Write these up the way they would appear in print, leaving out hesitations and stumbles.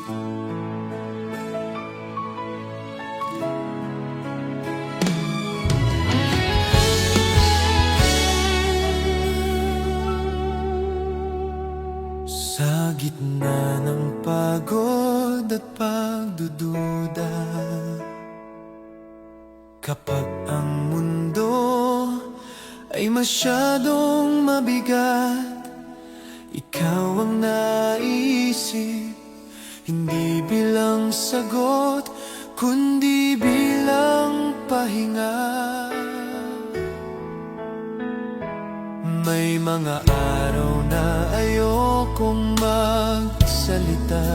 Sa gitna ng pagod at pagdududa, kapag ang mundo ay masyadong mabigat, ikaw ang naisip, hindi bilang sagot, kundi bilang pahinga. May mga araw na ayokong magsalita,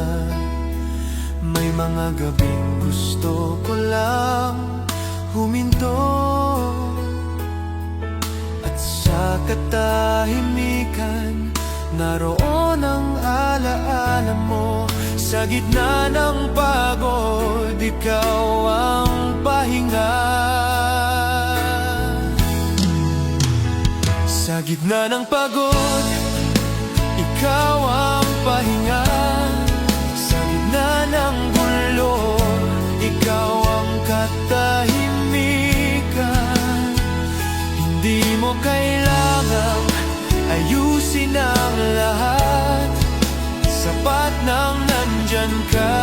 may mga gabing gusto ko lang huminto, at sa katahimikan naroon ang alaala mo. Sa gitna ng pagod, ikaw ang pahinga. Sa gitna ng pagod, ikaw ang pahinga. Sa gitna ng gulo, ikaw ang katahimikan. Hindi mo kailangang ayusin ang lahat, sapat nang nandyan ka.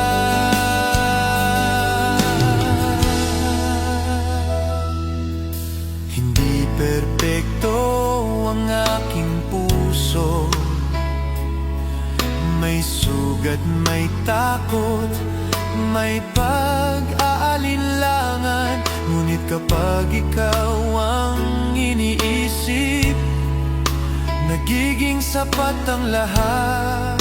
Hindi perpekto ang aking puso, may sugat, may takot, may pag-aalinlangan. Ngunit kapag ikaw ang iniisip, nagiging sapat ang lahat.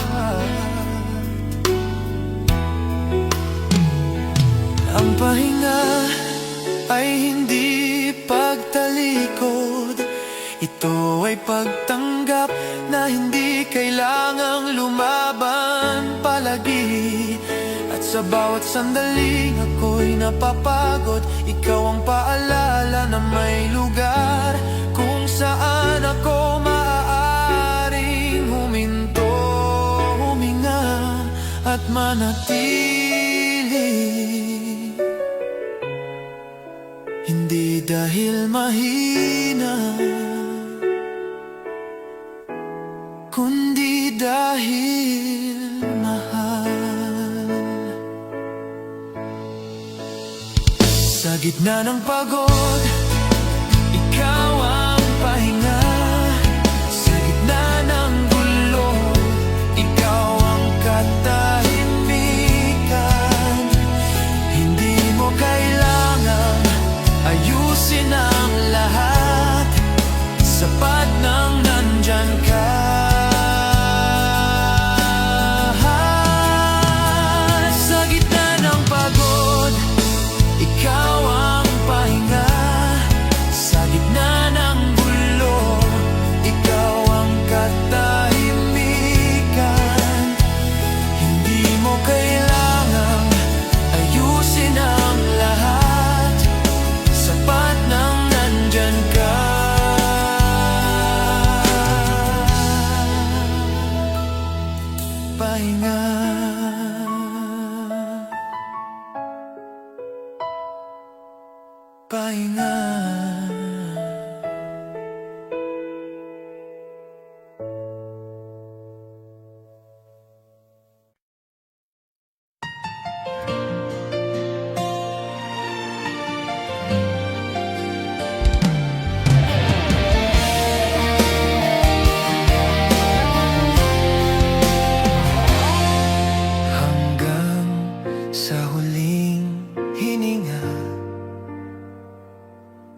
Ang pahinga ay hindi pagtalikod, ito ay pagtanggap na hindi kailangang lumaban palagi. At sa bawat sandaling ako'y napapagod, ikaw ang paalala na may lugar kung saan ako maaaring huminto, huminga at manatili. Hindi dahil mahina, kundi dahil mahal. Sa gitna ng pagod, ikaw ang pahinga. Sa gitna ng gulo, ikaw ang katahimikan. Hindi mo kailangang ayusin ang lahat, sapat nang nandyan ka. Pahinga, pahinga.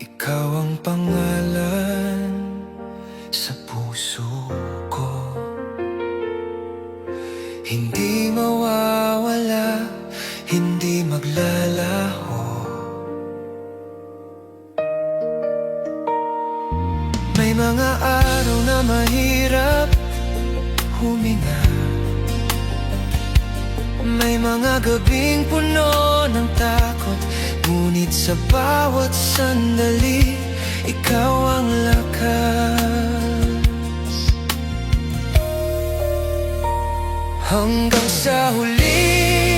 Ikaw ang pangalan sa puso ko, hindi mawawala, hindi maglalaho. May mga araw na mahirap huminga, may mga gabing puno ng takot, ngunit sa bawat sandali, ikaw ang lakas. Hanggang sa huli,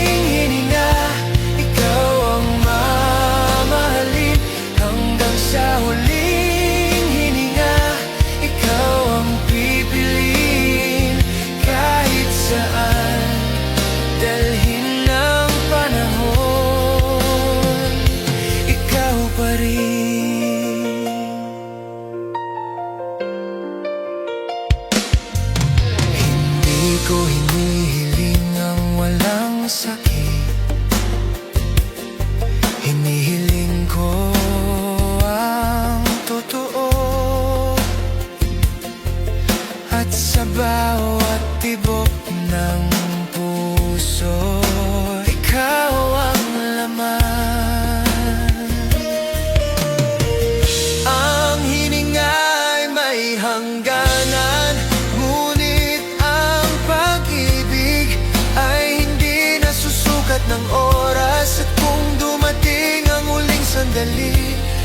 sandali.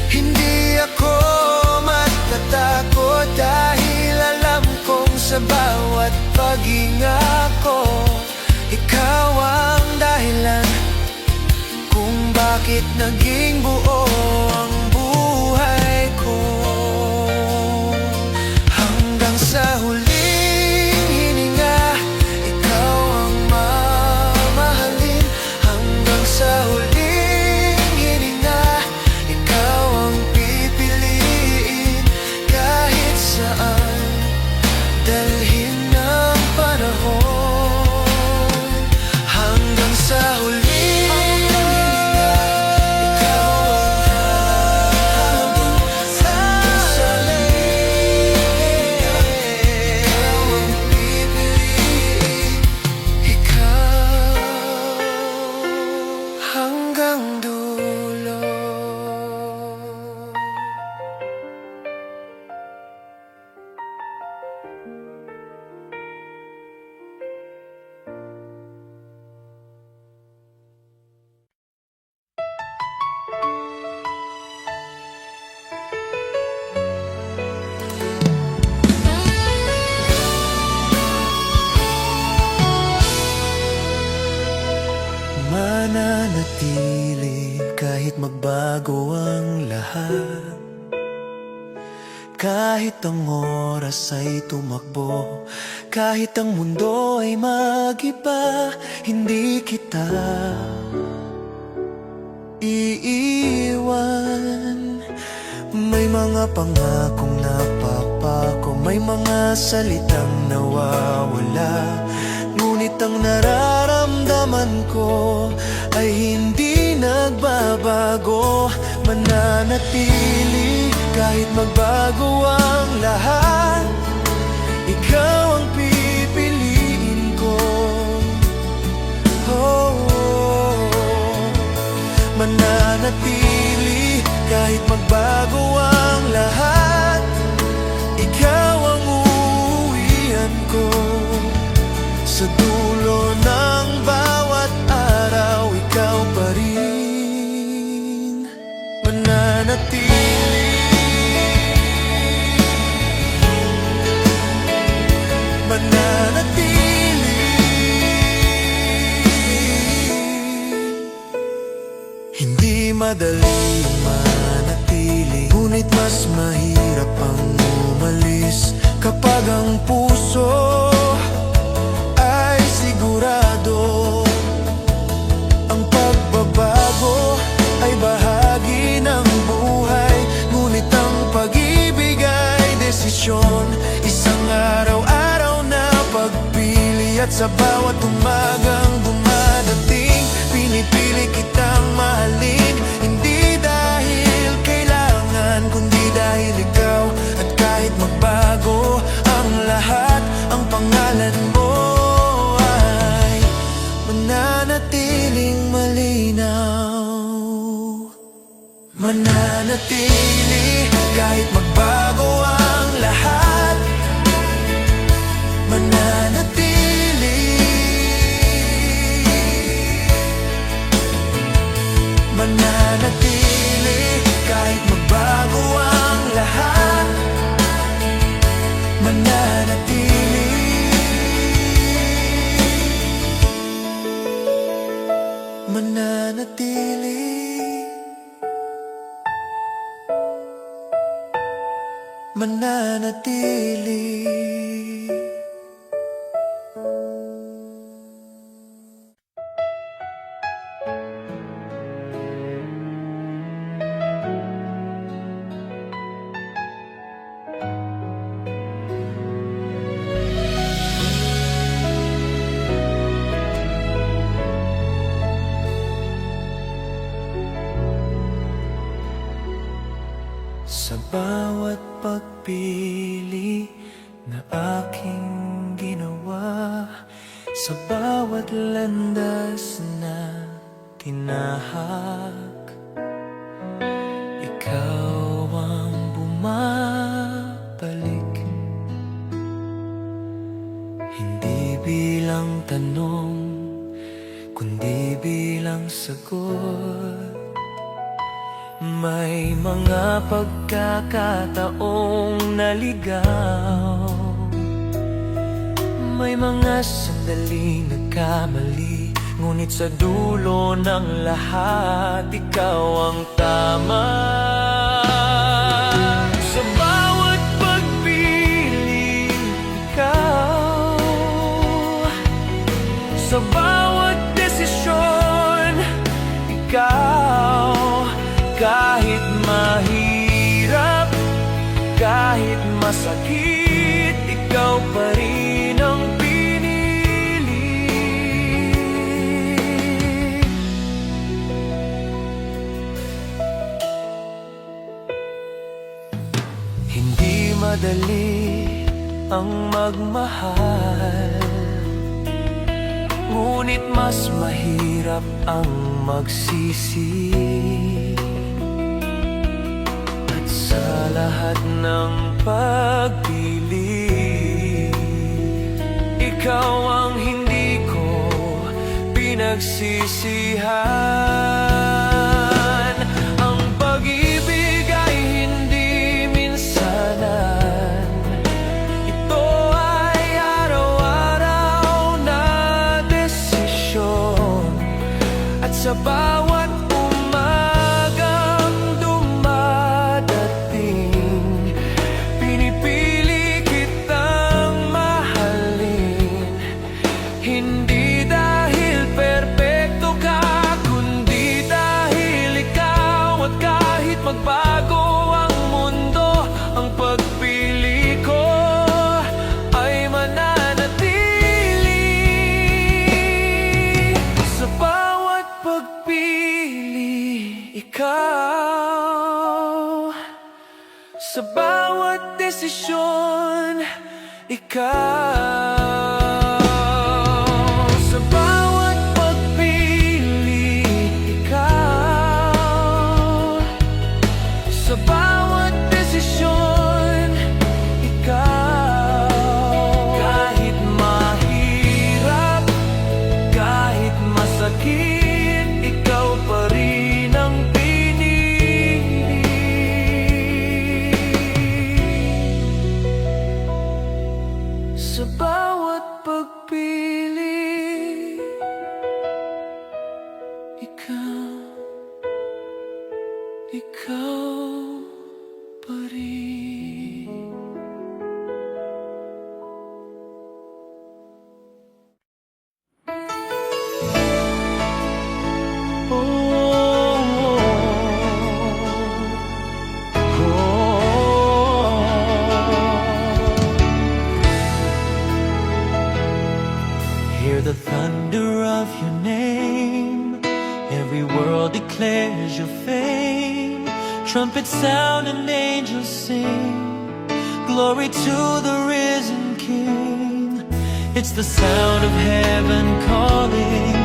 Hindi ako matatakot dahil alam kong sa bawat paghinga ko, ikaw ang dahilan kung bakit naging buo ang buhay ko. Hanggang sa huling hininga, ikaw ang mamahalin. Hanggang sa huling hininga, ikaw ang pipiliin. Kahit saan dalhin ng panahon, hanggang sa huling hanggang dulo. Mananatili kahit magbago ang lahat, kahit ang oras ay tumakbo, kahit ang mundo ay mag-iba, hindi kita iiwan. May mga pangakong napapako, may mga salitang nawawala, ngunit ang nararamdaman ko ay hindi nagbabago. Mananatili kahit magbago ang lahat, ikaw ang pipiliin ko. Oh, mananatili kahit magbago ang lahat, ikaw ang uuwian ko. Sa dulo ng bawat araw, ikaw pa rin mananatili. Mananatili. Hindi madali manatili, ngunit mas mahirap ang umalis kapag ang puso ay sigurado. Ang pagbabago ay bahagi ng buhay, ngunit ang pag-ibig ay desisyon. Isang araw-araw na pagpili, at sa bawat umagang dumadating, pinipili kitang mahalin. Hindi dahil kailangan, kundi dahil ikaw. At kahit magbago ang lahat, ang pangalan mo ay mananatiling malinaw. Mananatili kahit magbago ang lahat, mananatili. Mananatili kahit magbago ang lahat, mananatili. Mananatili. Mananatili. Sa bawat pagpili na aking ginawa, sa bawat landas na tinahak, ikaw ang bumabalik. Hindi bilang tanong, kundi bilang sagot. May mga pagkakataong naligaw, may mga sandaling nagkamali, ngunit sa dulo ng lahat, ikaw ang tama. Sa bawat pagpili, ikaw. Sa bawat desisyon, ikaw. Kahit mahirap, kahit masakit, ikaw pa rin ang pinili. Hindi madali ang magmahal, ngunit mas mahirap ang magsisi. Sa lahat ng pagpili, ikaw ang hindi ko pinagsisihan. Ang pag-ibig ay hindi minsanan, ito ay araw-araw na desisyon. At sa bawat magbago ang mundo, ang pagpili ko ay mananatili. Sa bawat pagpili, ikaw. Sa bawat desisyon, ikaw. Sa bawat pagpili, ikaw. Sa bawat desisyon, ikaw. Kahit mahirap, kahit masakit, ikaw pa rin ang pinili. Sa bawat pagpili, ikaw. Ikaw pa rin. Oh, oh, oh. Hear the thunder of your name, every world declares your fame. Trumpets sound and angels sing, glory to the risen King. It's the sound of heaven calling,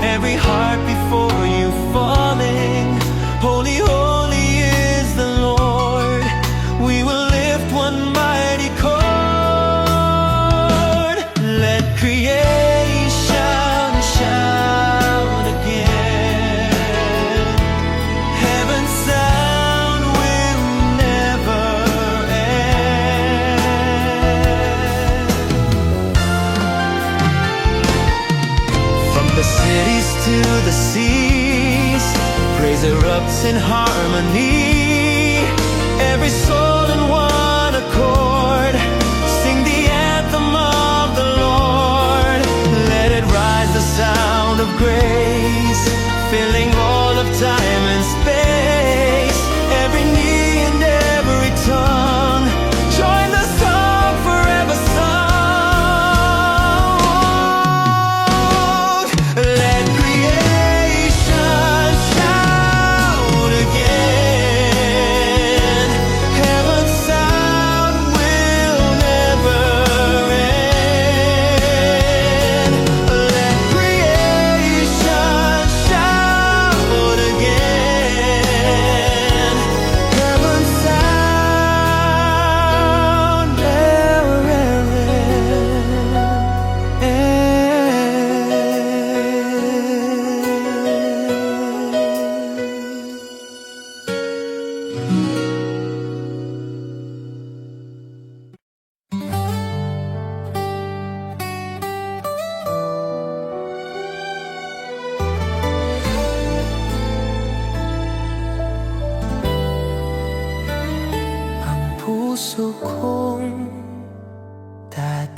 every heart before you falling. Holy, holy is the Lord, we will lift one mighty chord. Let creation shout again, heaven's sound will never end. From the cities to the seas, praise erupts in harmony. Every soul in one accord, sing the anthem of the Lord. Let it rise, the sound of grace, filling all of time and space. Every knee and every tongue join the song forever sung. Let creation shout again, heaven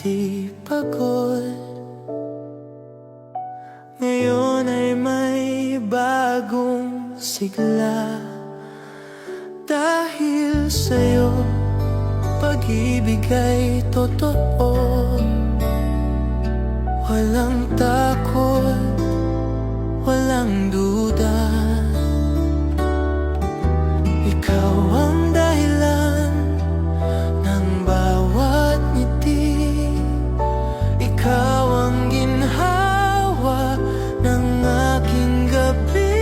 di pagod. Ngayon ay may bagong sigla. Dahil sa'yo, pag-ibig ay totoo. Walang takot, walang duda. Ikaw ang dahilan ng bawat ngiti. Ikaw ang ginhawa ng aking gabi.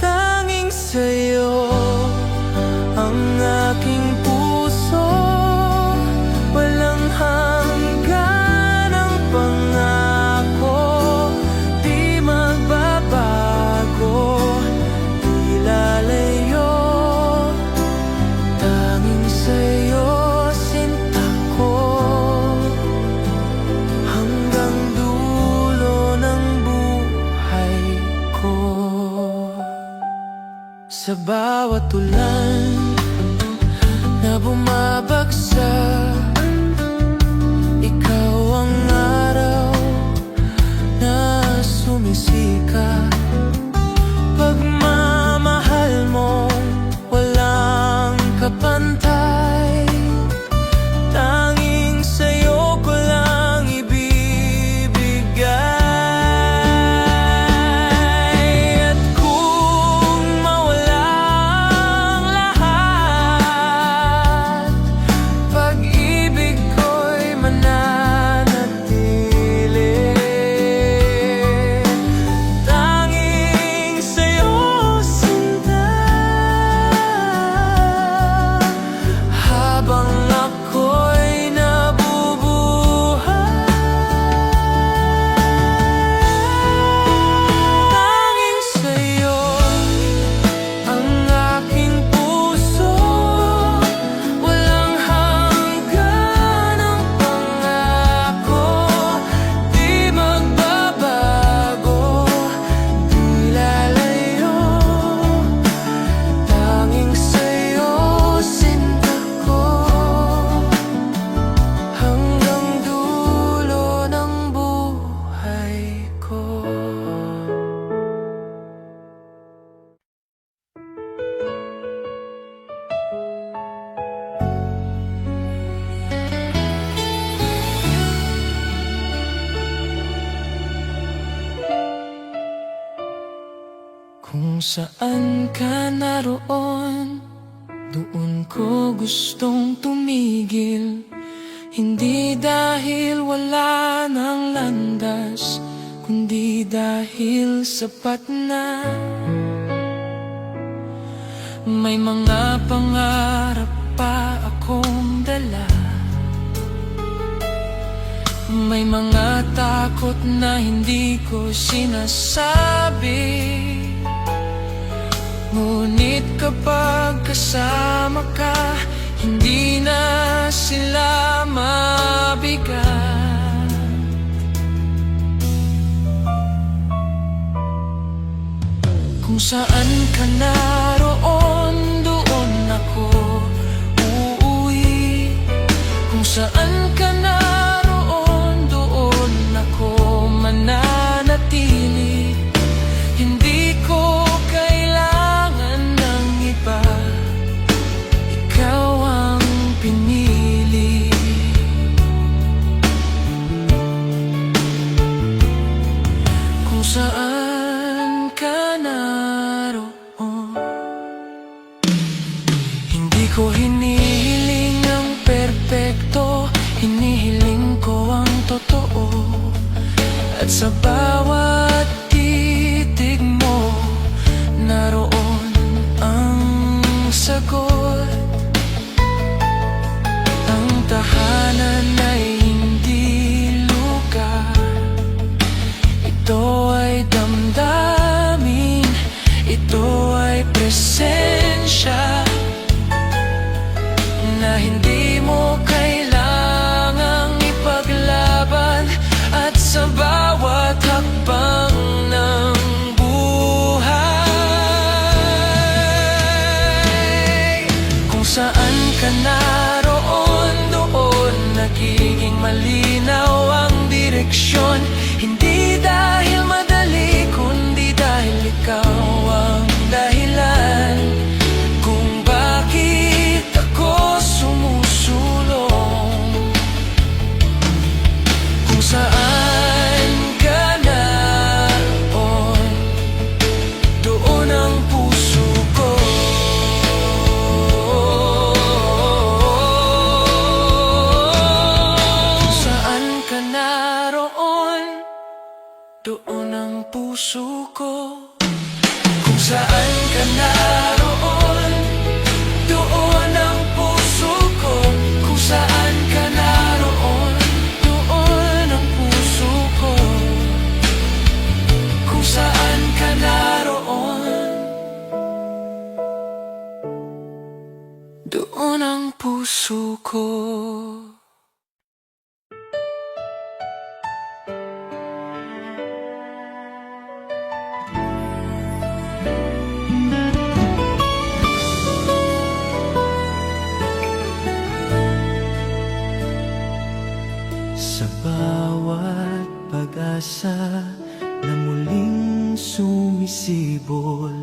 Tanging sa'yo ang aking puso. Walang hanggan ang pangako. Di magbabago, di lalayo. Tanging sa'yo sinta ko, hanggang dulo ng buhay ko. Sa bawat ulan na bumabagsak, ikaw ang araw na sumisika. Pagmamahal mo walang kapantay. Tanging sa'yo ko lang ibibigay. At kung mawala ang lahat, pag-ibig ko'y mananatili. Tanging sa'yo sinta, habang ako'y nabubuhay. Tanging sa'yo ang aking puso. Walang hanggan ang pangako. Di magbabago, di lalayo. Tanging sa'yo sinta ko, hanggang dulo ng buhay ko. Kung saan ka naroon, doon ko gustong tumigil. Hindi dahil wala ng landas, kundi dahil sapat na. May mga pangarap pa akong dala. May mga takot na hindi ko sinasabi. Ngunit kapag kasama ka, hindi na sila mabigat. Kung saan ka naroon, doon ako uuwi. Kung saan ka naroon, doon ako mananatili. Hindi ko kailangan ng iba, ikaw ang pinili. Kung saan ka naroon, hindi ko hinihiling ang perpekto, hinihiling ko ang totoo. At sa bawat titig mo, naroon ang sagot. Ang tahanan ay hindi lugar, ito ay damdamin, ito ay presensya na hindi mo kailangang ipaglaban. At sa bawat hakbang malinaw ang direksyon. Hindi dahil madali, kundi dahil ikaw ang dahilan kung bakit ako sumusulong. Kung saan ka naroon, doon ang puso ko. Kung saan ka naroon, doon ang puso ko. Kung saan ka naroon, doon ang puso ko. Kung saan ka naroon, doon ang puso ko. Kung saan ka naroon, doon ang puso ko. Sa bawat pag-asa na muling sumisibol,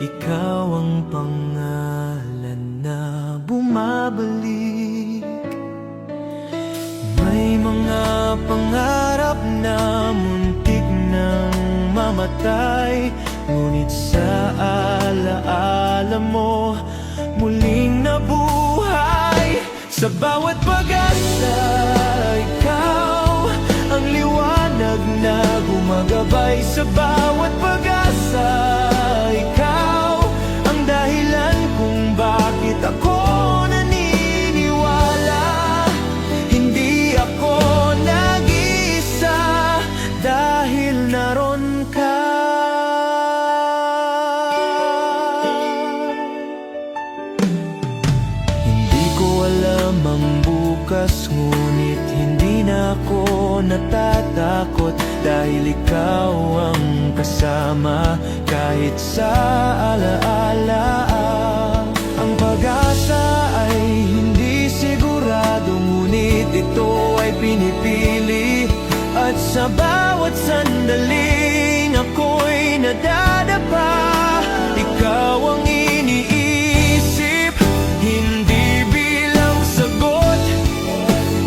ikaw ang pangalan na bumabalik. May mga pangarap na muntik nang mamatay, ngunit sa alaala mo muling nabuhay. Sa bawat pag-asa, ikaw ang liwanag na gumagabay. Sa bawat pag-asa, ikaw ang dahilan kung bakit ako naniniwala. Hindi ako nag-iisa dahil naroon ka. Alam ang bukas, ngunit hindi na ako natatakot dahil ikaw ang kasama kahit sa alaala. Ang pag-asa ay hindi sigurado, ngunit ito ay pinipili. At sa bawat sandaling ako'y nadadapa, ikaw ang iniisip. Hindi sagot,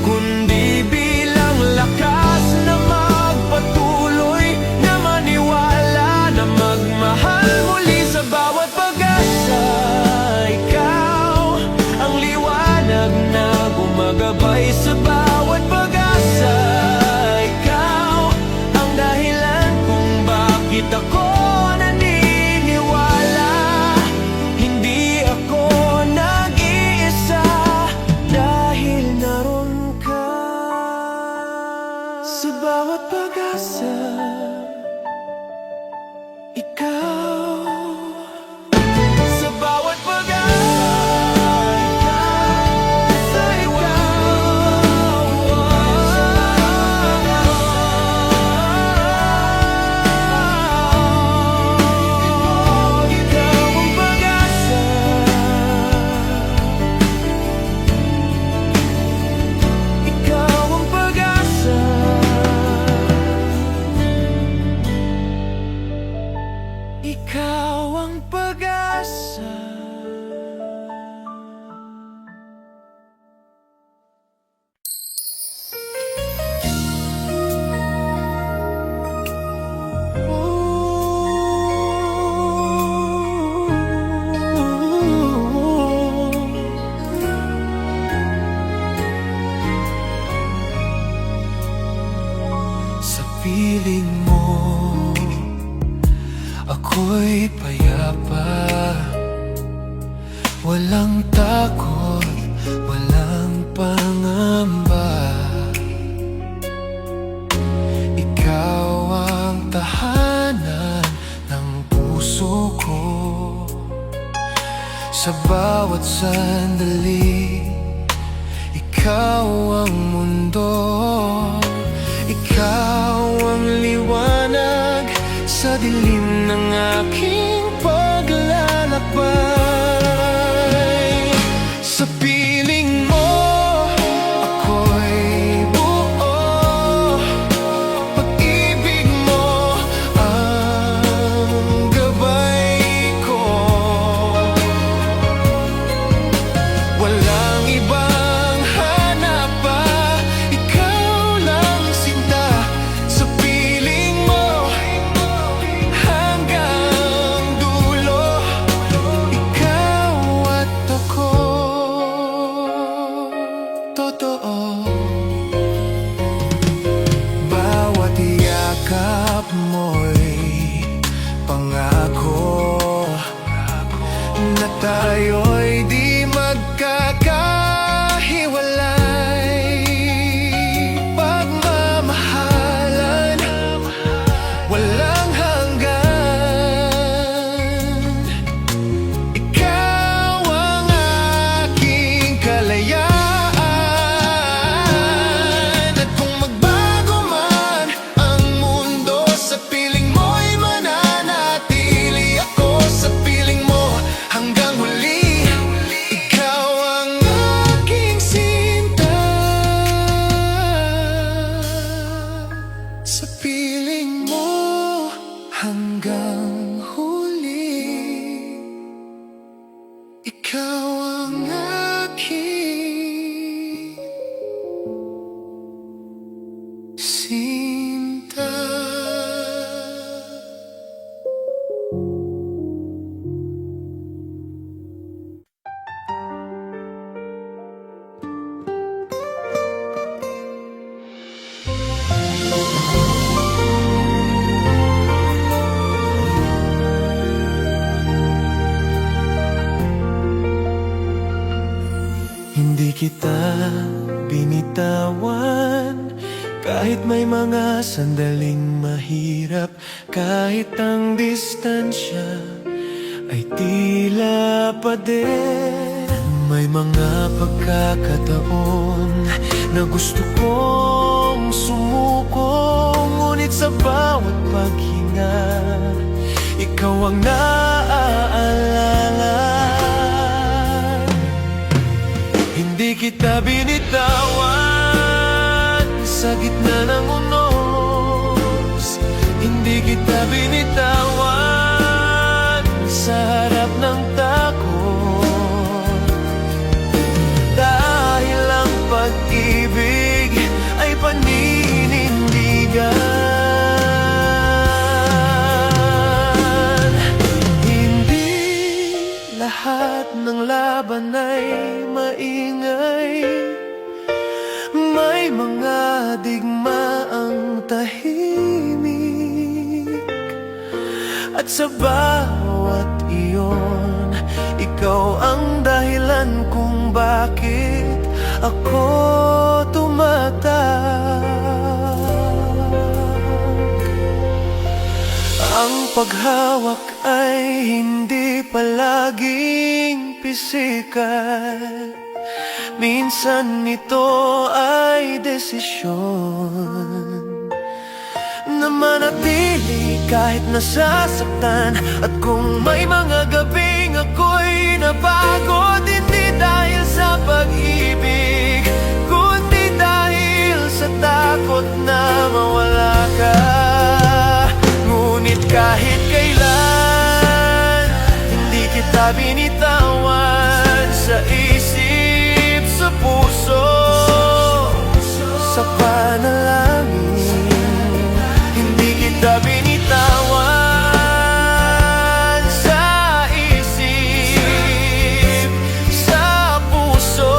kundi bilang lakas na magpatuloy, na maniwala, na magmahal muli. Sa bawat pag-asa, ikaw ang liwanag na gumagabay. Sa bawat pag-asa, ikaw ang dahilan kung bakit ako naniniwala. Hindi ako nag-iisa dahil naroon ka. Sa bawat pag-asa, ikaw. Sa bawat pag-asa, ikaw ang pag-asa. Sa piling mo ako'y payapa, walang takot, walang pangamba. Ikaw ang tahanan ng puso ko. Sa bawat sandali, ikaw ang mundo. Ikaw ang liwanag sa dilim ng aking paglalakbay. Sa piling mo, ako'y sa piling mo hanggang huli. Ikaw ang aking sinta. Hindi kita binitawan kahit may mga sandaling mahirap, kahit ang distansya ay tila pader. May mga pagkakataon na gusto kong sumuko, ngunit sa bawat paghinga, ikaw ang naaalala. Hindi kita binitawan sa gitna ng unos, hindi kita binitawan sa harap ng takot. Dahil ang pag-ibig ay paninindigan. Hindi lahat ng laban ay maingay, may mga digmaang tahimik, at sa bawat iyon, ikaw ang dahilan kung bakit ako tumatak. Ang paghawak ay hindi palaging pisikal, minsan ito ay desisyon na manatili kahit nasasaktan. At kung may mga gabing ako'y napagod, hindi dahil sa pag-ibig, kundi dahil sa takot na mawala ka. Ngunit kahit kailan, hindi kita binitawan sa isip, sa puso, sa panalangin. Hindi kita binitawan sa isip, sa puso,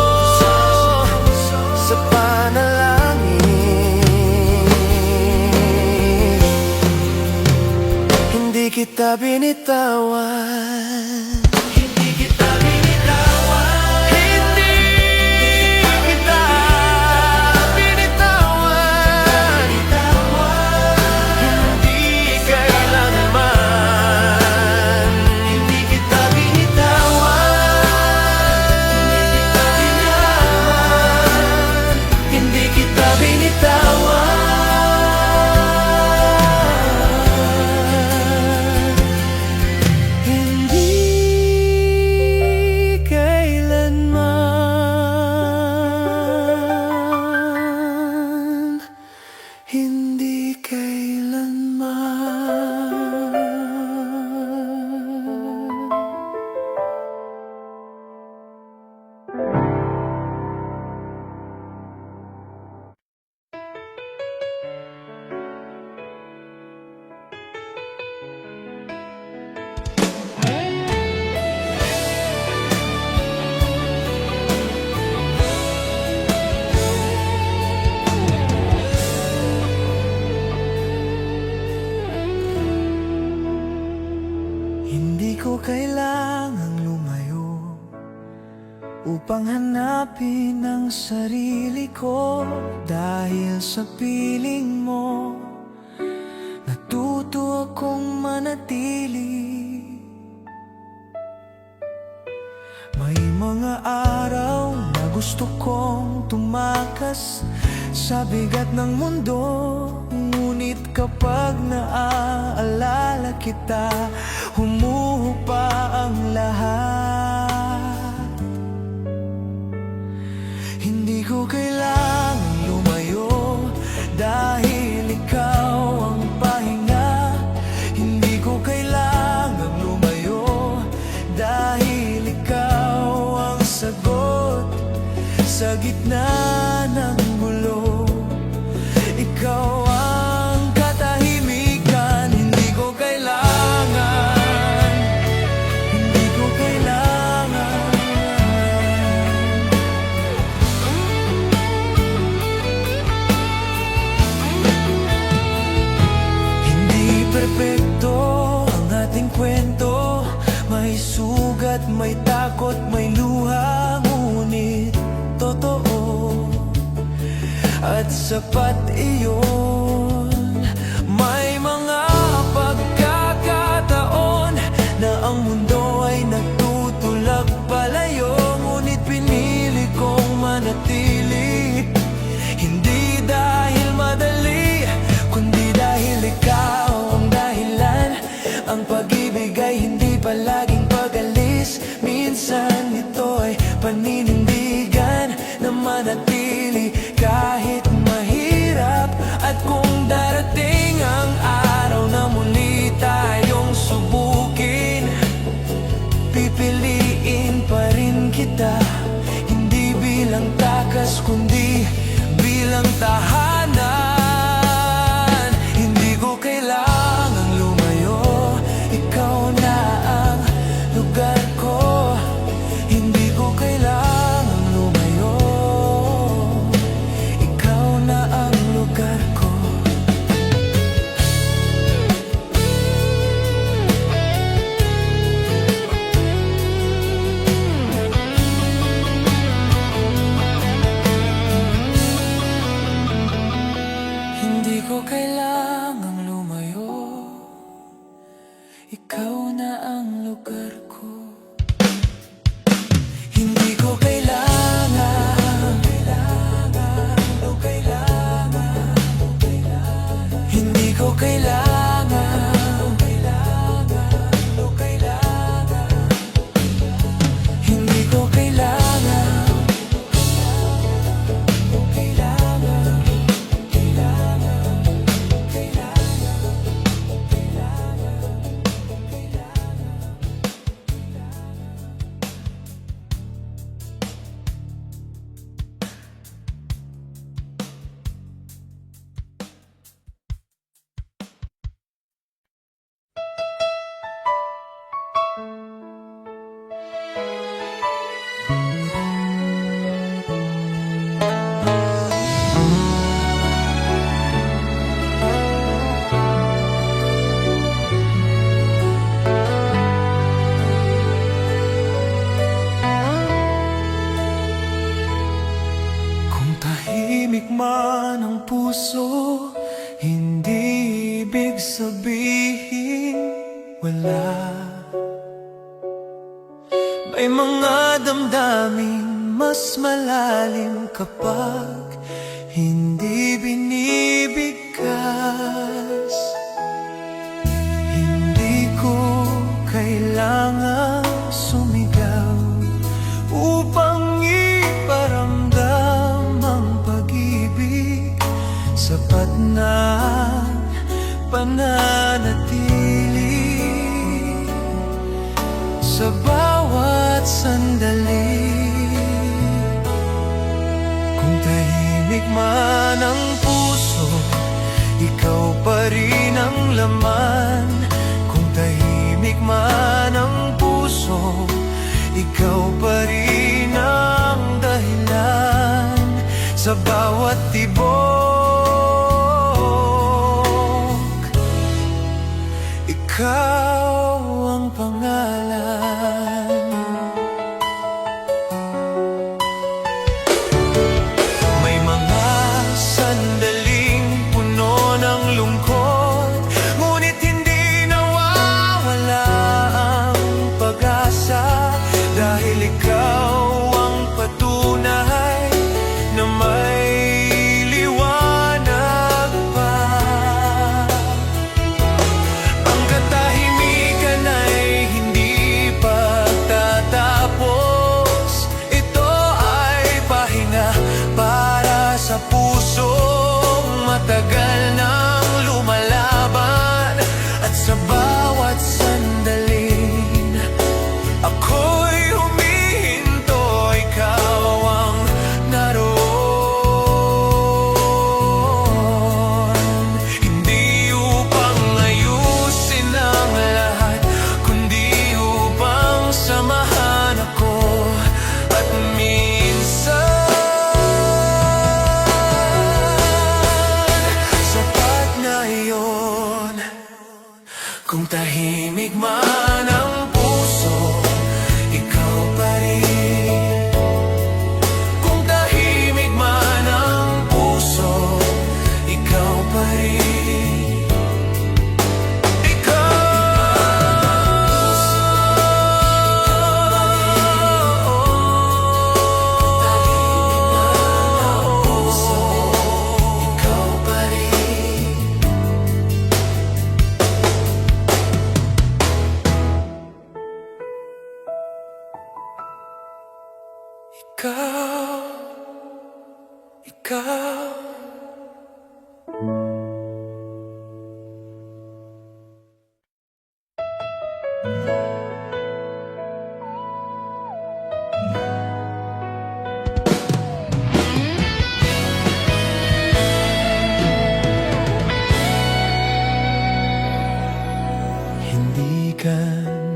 sa panalangin. Hindi kita binitawan. Hindi kailanman. Hindi ko kailangang lumayo upang hanapin ang sarili ko. Dahil sa piling mo, natuto akong manatili. May mga araw na gusto kong tumakas sa bigat ng mundo, ngunit kapag naaalala kita, humuhupa ang lahat. Hindi ko kailangang lumayo dahil ikaw gitna ng gulo, ikaw ang katahimikan. Hindi ko kailangan, hindi ko kailangan. Hindi perpekto ang ating kwento, may sugat, may takot, may luha, ngunit totoo at sapat iyon. May mga pagkakataon na ang mundo ay nagtutulak palayo, ngunit pinili kong manatili. Hindi dahil madali, kundi dahil ikaw ang dahilan. Ang pag-ibig ay hindi palaging pag-alis, minsan ito ay paninindigan na manatili kahit mahirap. At kung darating ang araw na muli tayong subukin, pipiliin pa rin kita, hindi bilang takas kundi bilang tahanan. Hindi ko kailangang lumayo, ikaw na ang lugar ko. Hindi ko kailangang lumayo, ikaw na ang lugar ko. Hindi ko kailangang lumayo, ikaw na ang lugar ko. Hindi ko kailangan, hindi ko kailangan, hindi ko kailangan. Kung tahimik man ang puso, hindi ibig sabihin wala. May mga damdamin mas malalim kapag hindi binibigkas. Hindi ko kailangang sumigaw upang iparamdam ang pag-ibig. Sapat na ang pananatili sa bawat sandali. Kung tahimik man ang puso, ikaw pa rin ang laman. Kung tahimik man ang puso, ikaw pa rin ang dahilan sa bawat tibok. Ikaw ang pangalan. May mga sandaling puno ng lungkot, ngunit hindi nawawala ang pag-asa, dahil ikaw ang patunay na may liwanag. Kung tahimik man ang puso, ikaw pa rin. Kung tahimik man ang puso, ikaw pa rin. Ikaw. Hindi ka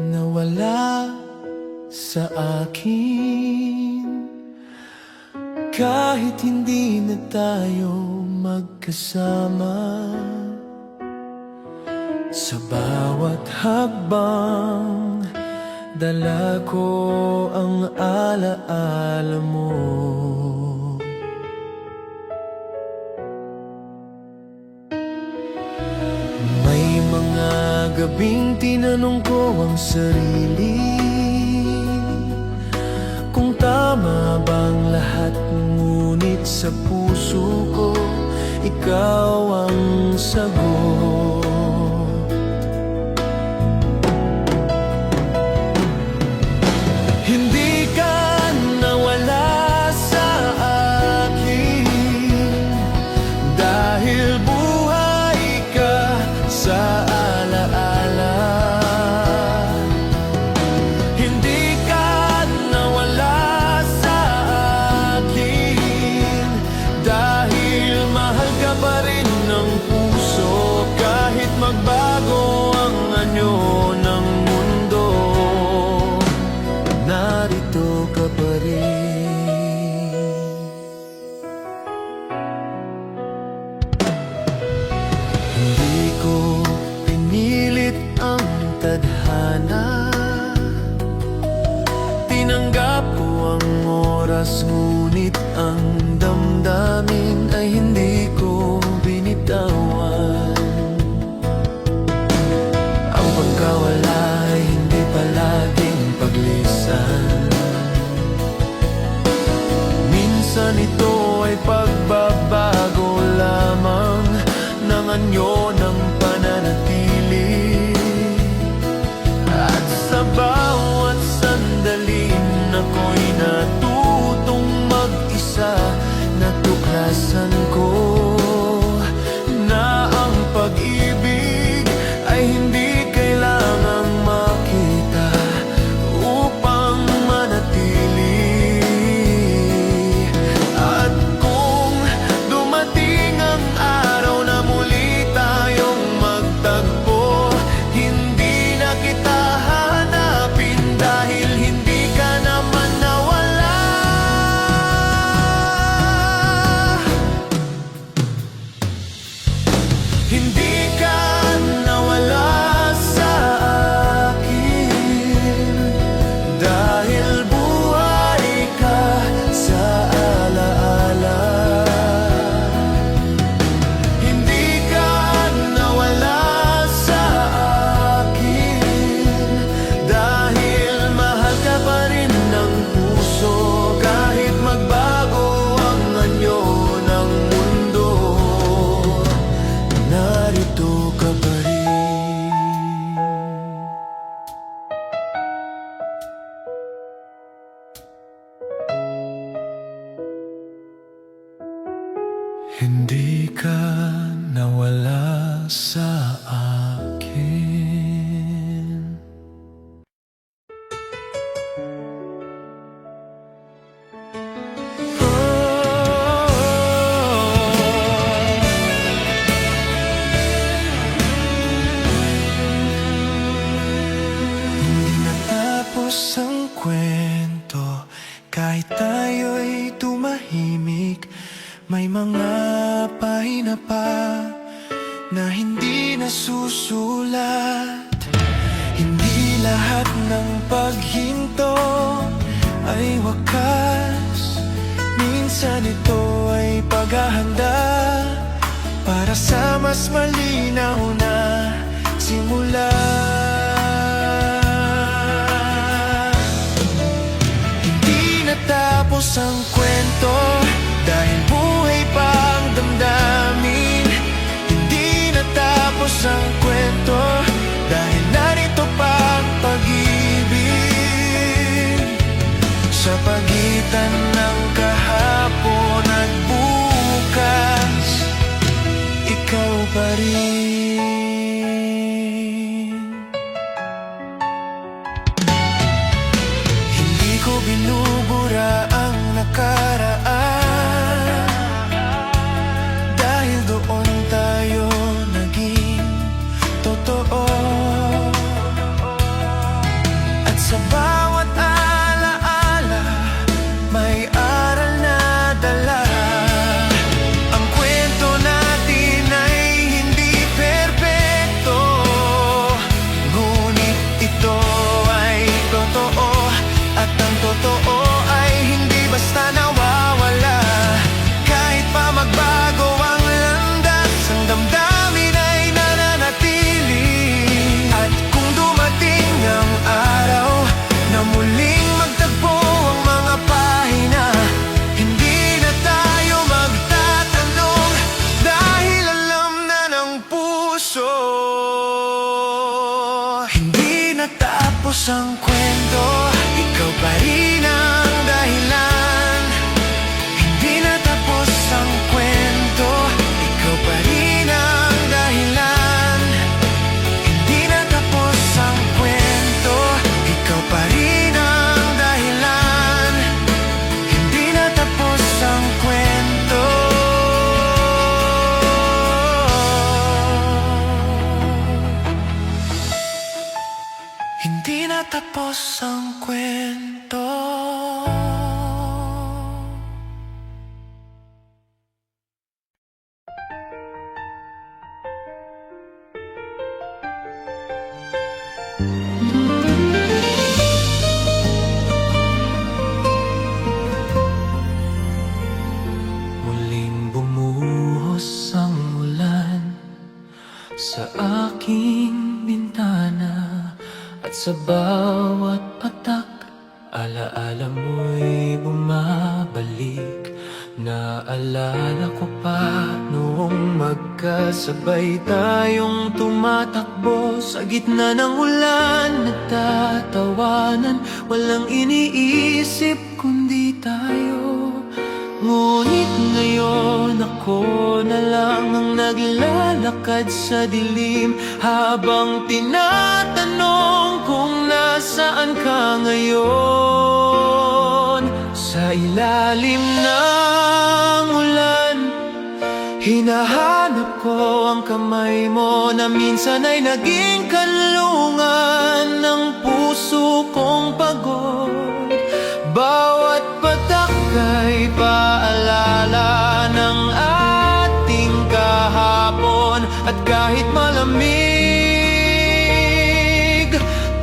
nawala sa akin, kahit hindi na tayo magkasama. Sa bawat hakbang, dala ko ang alaala mo. May mga gabing tinanong ko ang sarili, kung tama bang lahat, ngunit sa puso ko, ikaw ang sagot. Hindi ka nawala sa akin, dahil buhay ka sa alaala. Hindi ka nawala sa akin, dahil mahal ka pa rin ng puso. Kahit magbago ang anyo ng mundo, narito ka pa rin. Hindi ko pinilit ang tadhana, tinanggap ko ang oras, ngunit ang damdamin ay hindi ko binitawan. Ang pagkawala ay hindi palaging paglisan, minsan ito ay pagbabago lamang ng anyo ng pananatili. At sa bawat sandaling ako'y natutong mag-isa, natuklasan ko na ang pag-ibig ay hindi kailangang makita upang manatili. At kung dumating ang araw na muli tayong magtagpo, hindi na kita hahanapin, dahil hindi ka naman nawala. Hindi ka nawala sa akin, dahil buhay ka sa alaala. Hindi ka nawala sa akin, dahil mahal ka pa rin ng puso. Kahit magbago ang anyo ng mundo, narito ka pa rin. Hindi ka nawala sa akin. Hindi natapos ang kwento, kahit tayo'y tumahimik. May mga pahina pa na hindi nasusulat. Hindi lahat ng paghinto ay wakas. Minsan ito ay paghahanda para sa mas malinaw na simula. Hindi natapos ang kwento dahil buhay pa ang damdamin. Hindi natapos ang kwento dahil narito pa ang pag-ibig. Sa pagitan ng kahapon at bukas, ikaw pa rin. Hindi ko binubura ang nakaraan, dahil doon tayo naging totoo. At sa bawat alaala, may aral na dala. Ang kwento natin ay hindi perpekto, ngunit ito ay totoo. At ang totoo ay hindi basta nawawala. Kahit pa magbago ang landas, ang damdamin ay nananatili. At kung dumating ang araw na muling magtagpo ang mga pahina, hindi na tayo magtatanong, dahil alam na ng puso. Hindi natapos ang kwento, ikaw pa rin ang dahilan. Hindi natapos ang kwento, ikaw pa rin ang dahilan. Hindi natapos ang kwento, ikaw pa rin ang dahilan. Hindi natapos ang kwento. Hindi natapos ang kwento. Muling bumuhos ang ulan sa aking bintana, at sa bawat patak, alaala mo'y bumabalik. Naalala ko pa noong magkasabay tayong tumatakbo sa gitna ng ulan, nagtatawanan, walang iniisip kundi tayo. Ngunit ngayon ako na lang ang naglalakad sa dilim, habang tinatanong kung nasaan ka ngayon. Sa ilalim ng ulan, hinahanap ko ang kamay mo na minsan ay naging kanlungan ng puso kong pagod. Bawat patak ay paalala ng ating kahapon, at kahit malamig,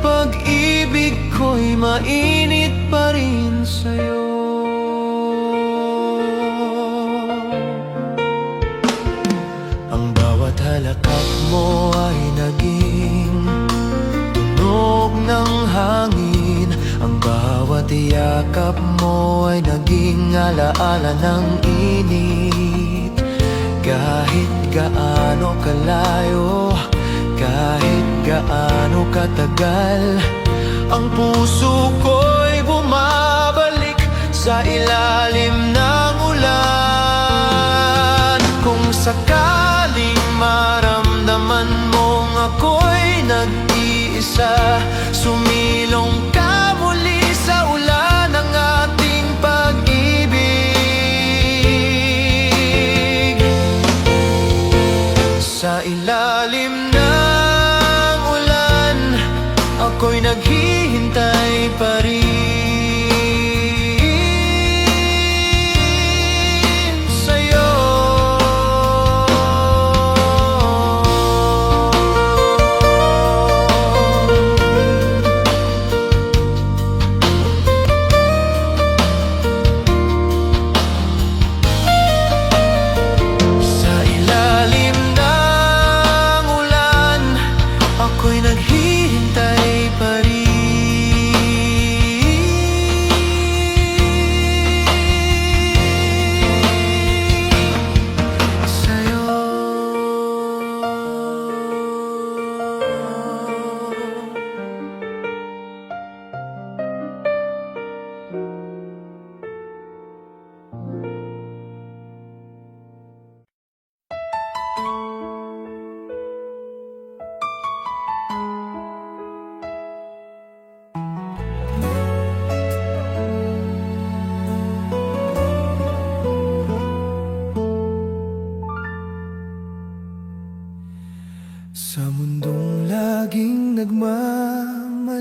pag-ibig ko'y mainit pa rin sa'yo. Ang bawat halakak mo ay naging tunog ng hangin. Ang bawat yakap mo ay naging alaala ng init. Kahit gaano kalayo, kahit gaano katagal, ang puso ko'y bumabalik sa ilalim ng ulan. Kung sakaling maramdaman mong ako'y nag-iisa, sumilong ka muli sa ulan ng ating pag-ibig. Sa ilalim ng ulan, ako'y naghihintay pa rin sa'yo. Sa mundong laging nagmamadali,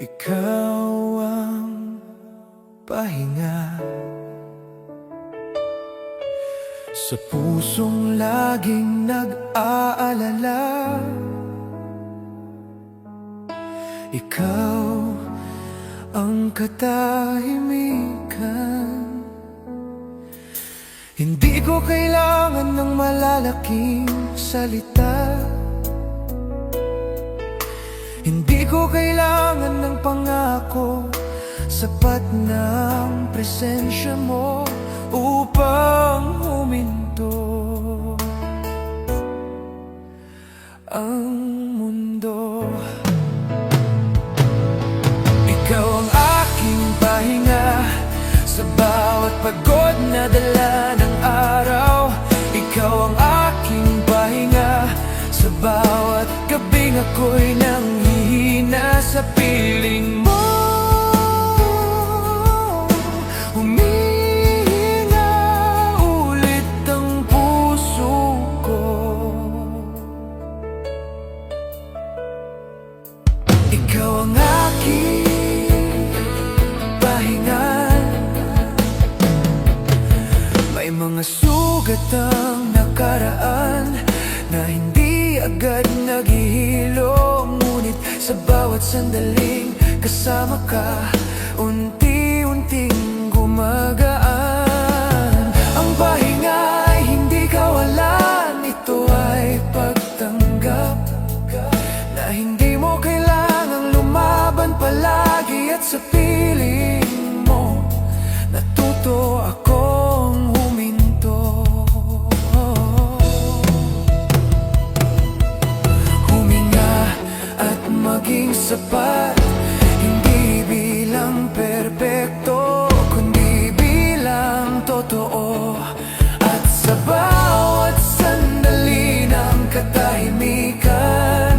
ikaw ang pahinga. Sa pusong laging nag-aalala, ikaw ang katahimikan. Hindi ko kailangan ng malalaking salita, hindi ko kailangan ng pangako. Sapat ng presensya mo upang huminto ang mundo. Ikaw ang aking pahinga sa bawat pagod na dala ng araw. Ikaw ang aking pahinga sa bawat gabing ako'y nanghihina sa piling mo. Humihinga ulit ang puso ko. Ikaw ang aking pahinga. May mga sugat ang nakaraan na hindi agad naghihilo, ngunit sa bawat sandaling kasama ka, unti-unting gumagaan. Ang pahinga ay hindi kawalan, ito ay pagtanggap na hindi mo kailangang lumaban palagi. At sa piling mo natuto akong huminto. Huminga at maging sapat, hindi bilang perpekto, kundi bilang totoo. At sa bawat sandali ng katahimikan,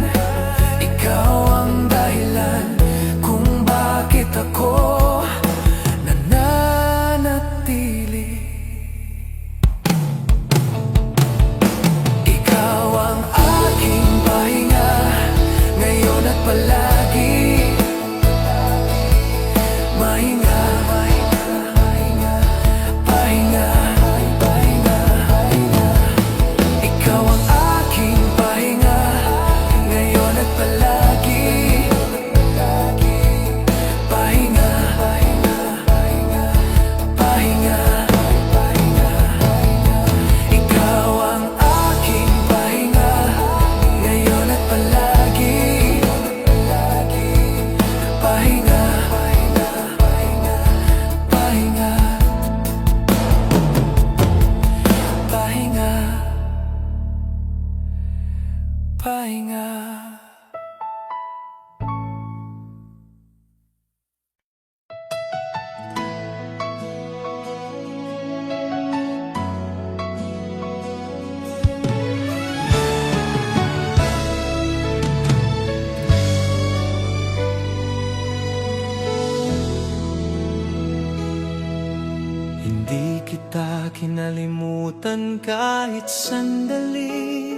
ikaw ang dahilan kung bakit ako nananatili. Ikaw ang aking pahinga ngayon at palagi. Mahinga, pahinga, pahinga, pahinga. Ikaw ang aking pahinga ngayon at palagi. Pahinga, pahinga, pahinga, pahinga, pahinga. Ikaw ang aking pahinga ngayon at palagi. Pahinga, pahinga, pahinga, pahinga, pahinga, pahinga. Hindi kita kinalimutan kahit sandali,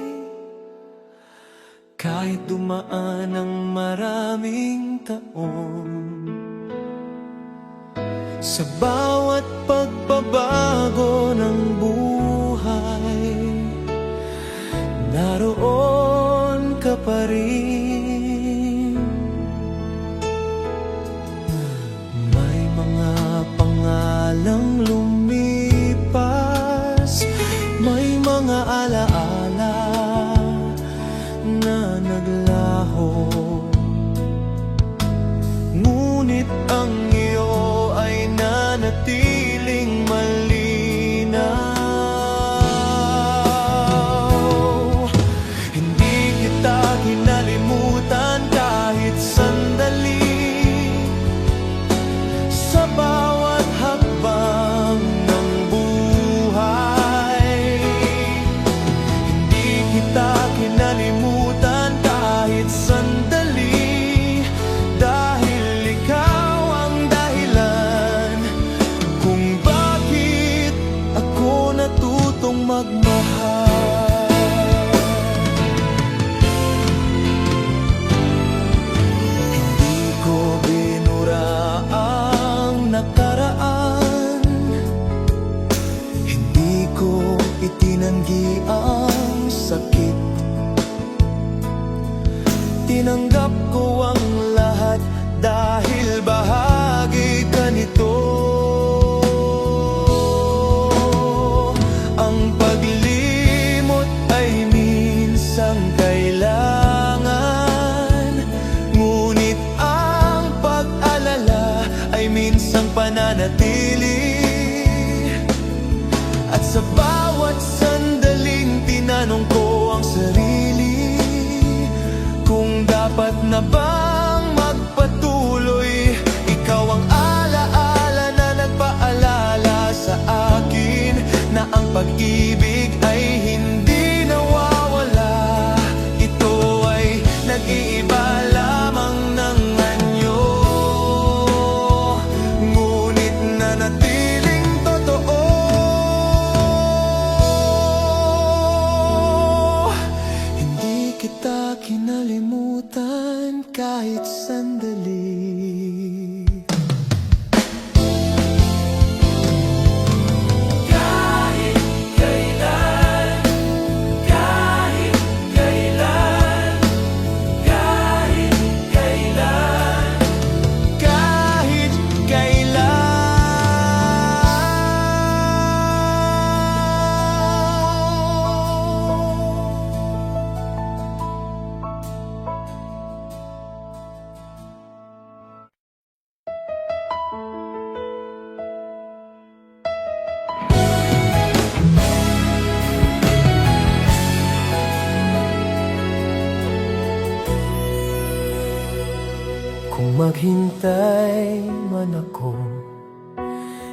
kahit dumaan ang maraming taon. Sa bawat pagbabago ng buhay, naroon ka pa rin. May mga pangalang lumipas, may mga alaala na naglaho, ngunit ang iyo ay nanatiling malinaw. Hindi kita kinalimutan kahit sandali, sa bawat hakbang ng buhay. magmahal. Hindi ko binura ang nakaraan, hindi ko itinanggi ang sakit. Tinanggap ko ang lahat dahil bahagi ka nito. Ang paglimot ay minsang kailangan, ngunit ang pag-alala ay minsang pananatili. At sa bawat sandaling tinanong ko ang sarili kung dapat na bang magpatuloy. Ikaw ang alaala na nagpaalala sa akin na ang pag-ibig ay hindi nawawala. Ito ay nag-iiba lamang ng anyo, ngunit nanatiling totoo. Hindi kita kinalimutan kahit sandali. Kung maghintay man ako,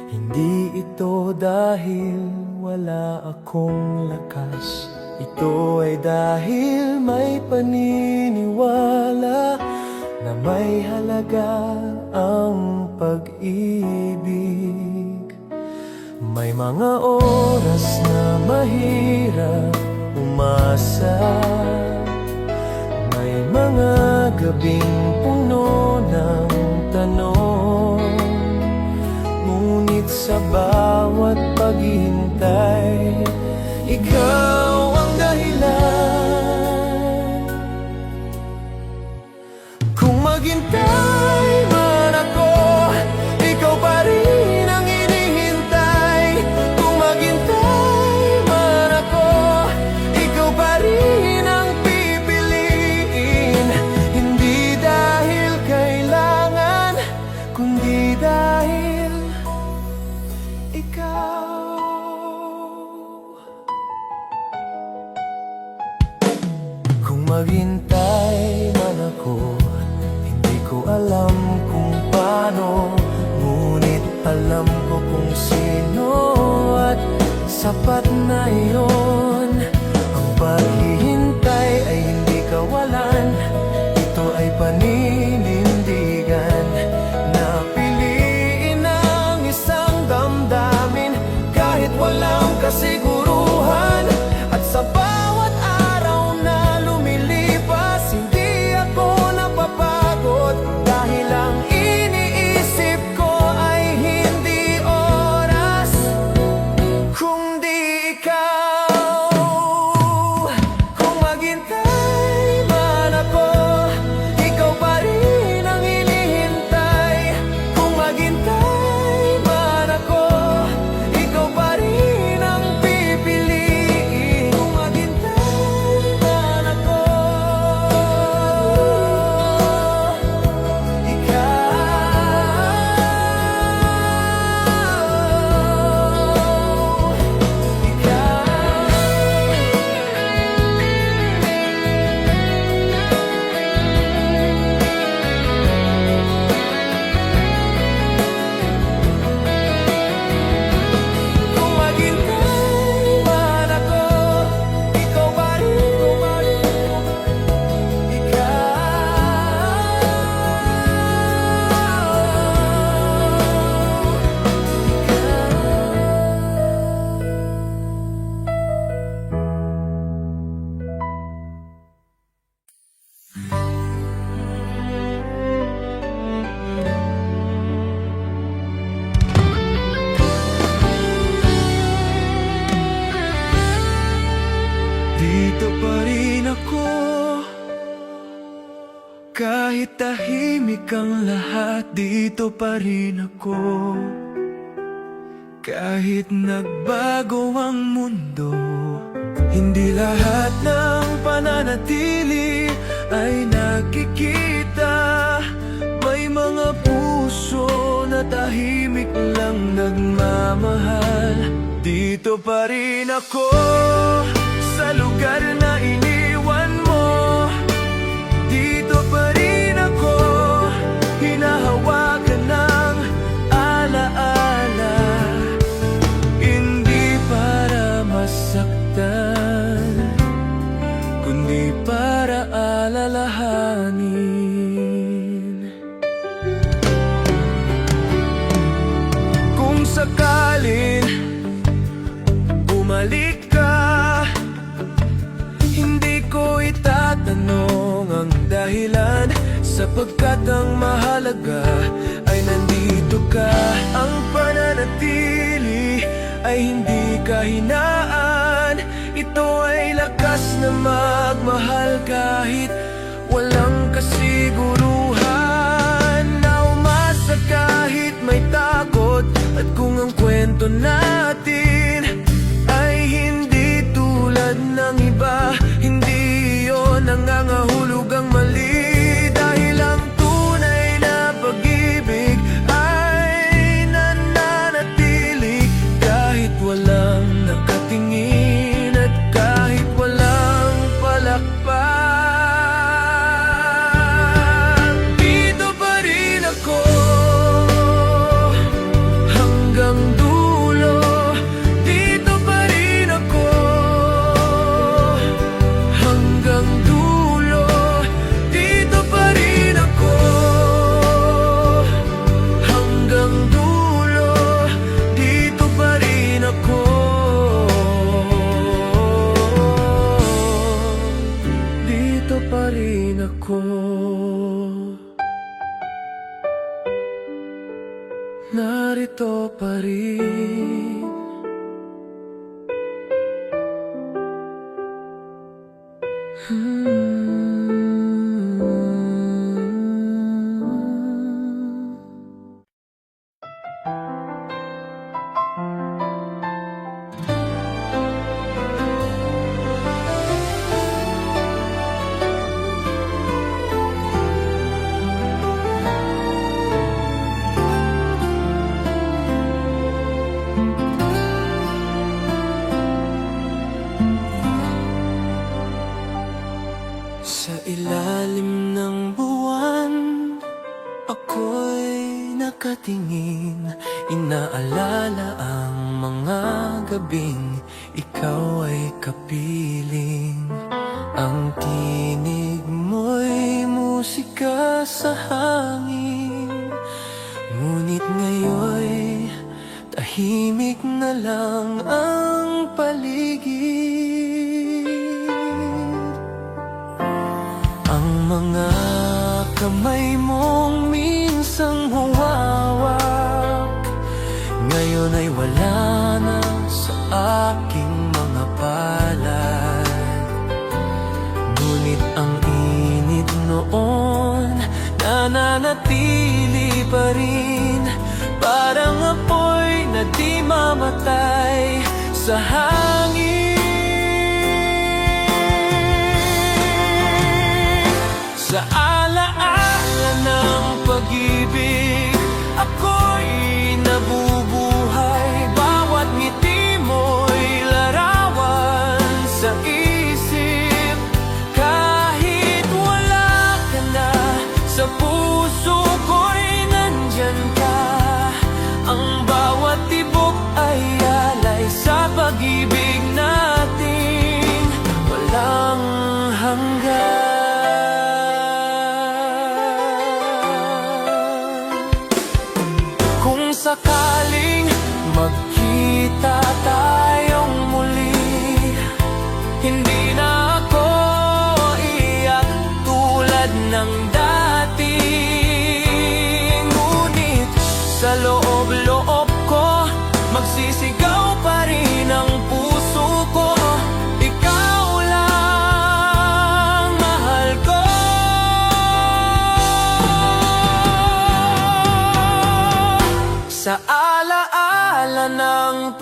hindi ito dahil wala akong lakas. Ito ay dahil may paniniwala na may halaga ang pag-ibig. May mga oras na mahirap umasa, may mga gabing puno ng tanong, ngunit sa bawat paghihintay, ikaw ang dahilan. Kung maghintay man ako, ikaw pa rin ang hinihintay. Kung maghintay man ako, ikaw pa rin ang hindi dahil kailangan, kundi dahil ikaw. Kung maghintay man ako, hindi ko alam kung paano, ngunit alam ko kung sino, at sapat na iyon. Ang paghihintay ay hindi kawalan, ito ay paninindigan na piliin ang isang damdamin kahit walang kasiguruhan. At sa bawat araw na lumilipas, hindi ako napapagod dahil ang iniisip ko ay hindi oras, kundi ikaw. Kung maghintay man ako, ikaw pa rin ang hinihintay. Kung maghintay man ako, ikaw pa rin ang pipiliin. Kung maghintay man ako, ikaw. ako. Kahit tahimik ang lahat, dito pa rin ako. Kahit nagbago ang mundo, hindi lahat ng pananatili ay nakikita. May mga puso na tahimik lang nagmamahal. Dito pa rin ako, sa lugar na iniwan mo. Dito pa rin ako, hinahawakan ng alaala. Hindi para masaktan, kundi para alalahanin. Kung sakalin bumalik ka, hindi ko itatanong ang dahilan, sapagkat ang mahalaga ay nandito ka. Ang pananatili ay hindi kahinaan, ito ay lakas na magmahal kahit walang kasiguruhan. Na umasa kahit may takot, at kung ang kwento natin ay hindi tulad ng iba, hindi yon nangangahulog ang mali. Dahil ang tunay na pag-ibig ay nananatili kahit walang nakatingin at kahit walang palakpak. Dito pa rin ako hanggang dulo. Dito pa rin ako hanggang dulo. Dito pa rin ako hanggang dulo. Dito pa rin ako. Dito pa rin ako. Narito pa rin. Sa ilalim ng buwan, ako'y nakatingin. Inaalala ang mga gabing ikaw ay kapiling. Ang tinig mo'y musika sa hangin, ngunit ngayon'y tahimik na lang ang paligid. Ang mga kamay mong minsang humawak, ngayon ay wala na sa aking mga palad. Ngunit ang init noon nananatili pa rin, parang apoy na di mamatay sa hangin. Sa alaala ng pag-ibig, ako'y nabubuhay. Bawat ngiti mo'y larawan sa isip. Kahit wala ka na, sa puso ko'y nandyan ka. Ang bawat tibok ay alay sa pag-ibig na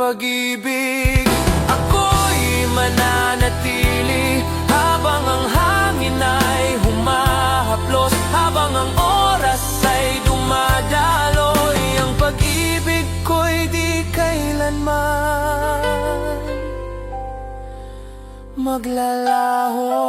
pag-ibig. Ako'y mananatili habang ang hangin ay humahaplos, habang ang oras ay dumadaloy. Ang pag-ibig ko'y di kailanman maglalaho.